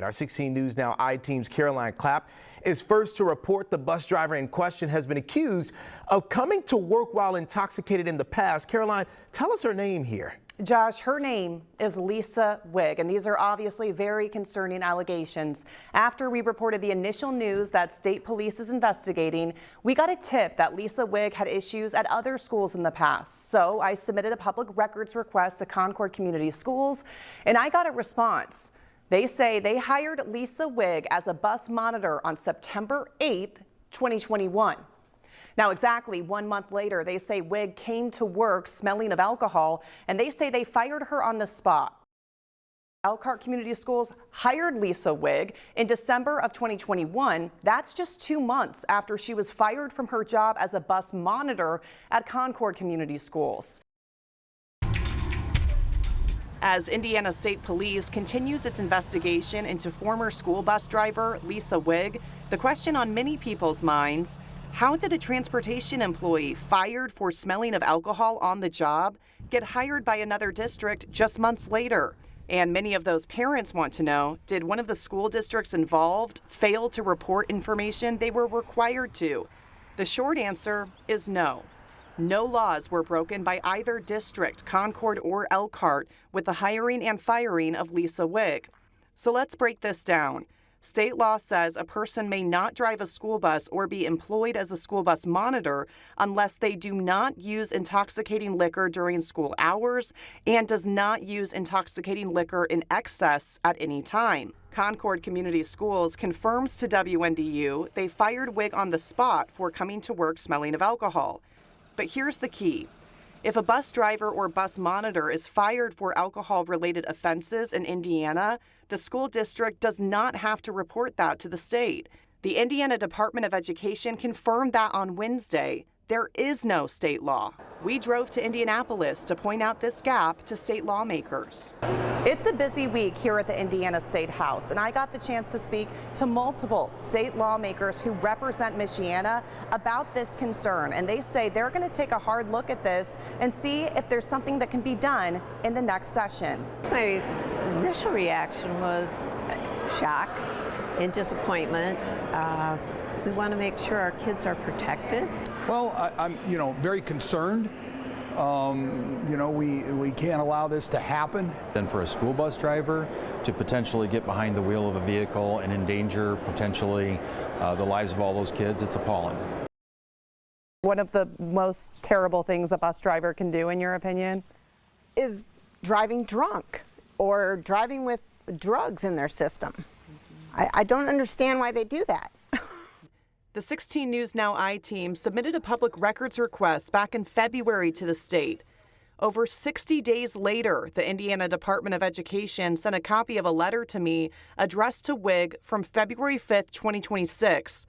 Our 16 News Now I-Team's Caroline Clapp is first to report the bus driver in question has been accused of coming to work while intoxicated in the past. Caroline, tell us her name here. Josh, her name is Lisa Wigg, and these are obviously very concerning allegations. After we reported the initial news that state police is investigating, we got a tip that Lisa Wigg had issues at other schools in the past. So I submitted a public records request to Concord Community Schools, and I got a response. They say they hired Lisa Wigg as a bus monitor on September 8th, 2021. Now, exactly 1 month later, they say Wigg came to work smelling of alcohol, and they say they fired her on the spot. Elkhart Community Schools hired Lisa Wigg in December of 2021. That's just 2 months after she was fired from her job as a bus monitor at Concord Community Schools. As Indiana State Police continues its investigation into former school bus driver Lisa Wigg, the question on many people's minds: how did a transportation employee fired for smelling of alcohol on the job get hired by another district just months later? And many of those parents want to know, did one of the school districts involved fail to report information they were required to? The short answer is no. No laws were broken by either district, Concord or Elkhart, with the hiring and firing of Lisa Wigg. So let's break this down. State law says a person may not drive a school bus or be employed as a school bus monitor unless they do not use intoxicating liquor during school hours and does not use intoxicating liquor in excess at any time. Concord Community Schools confirms to WNDU they fired Wigg on the spot for coming to work smelling of alcohol. But here's the key. If a bus driver or bus monitor is fired for alcohol-related offenses in Indiana, the school district does not have to report that to the state. The Indiana Department of Education confirmed that on Wednesday. There is no state law. We drove to Indianapolis to point out this gap to state lawmakers. It's a busy week here at the Indiana State House, and I got the chance to speak to multiple state lawmakers who represent Michiana about this concern, and they say they're going to take a hard look at this and see if there's something that can be done in the next session. My initial reaction was shock and disappointment. We want to make sure our kids are protected. Well, I'm very concerned. We can't allow this to happen. And for a school bus driver to potentially get behind the wheel of a vehicle and endanger potentially the lives of all those kids, it's appalling. One of the most terrible things a bus driver can do, in your opinion, is driving drunk or driving with drugs in their system. I don't understand why they do that. The 16 News Now I-Team submitted a public records request back in February to the state. Over 60 days later, the Indiana Department of Education sent a copy of a letter to me addressed to Wigg from February 5th, 2026.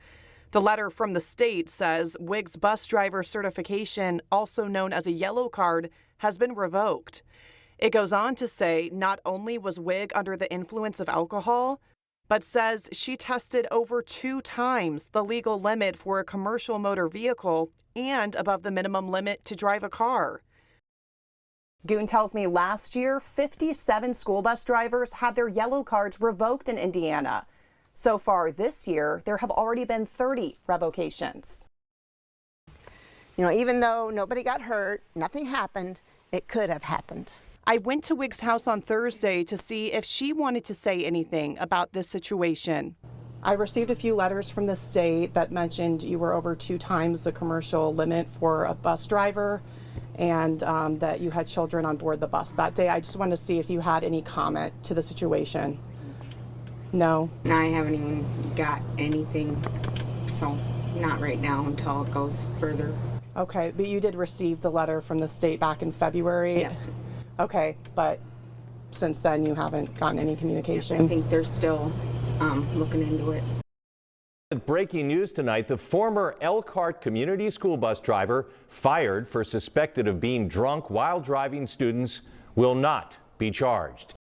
The letter from the state says Wigg's bus driver certification, also known as a yellow card, has been revoked. It goes on to say not only was Wigg under the influence of alcohol, but says she tested over 2 times the legal limit for a commercial motor vehicle and above the minimum limit to drive a car. Goon tells me last year, 57 school bus drivers had their yellow cards revoked in Indiana. So far this year, there have already been 30 revocations. Even though nobody got hurt, nothing happened, it could have happened. I went to Wigg's house on Thursday to see if she wanted to say anything about this situation. I received a few letters from the state that mentioned you were over 2 times the commercial limit for a bus driver and that you had children on board the bus that day. I just wanted to see if you had any comment to the situation. No? I haven't even got anything, so not right now until it goes further. Okay, but you did receive the letter from the state back in February? Yeah. Okay, but since then you haven't gotten any communication? I think they're still looking into it. With breaking news tonight, the former Elkhart Community School bus driver fired for suspected of being drunk while driving students will not be charged.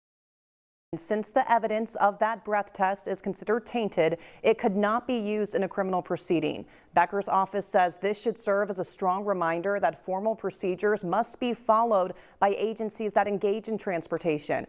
Since the evidence of that breath test is considered tainted, it could not be used in a criminal proceeding. Becker's office says this should serve as a strong reminder that formal procedures must be followed by agencies that engage in transportation.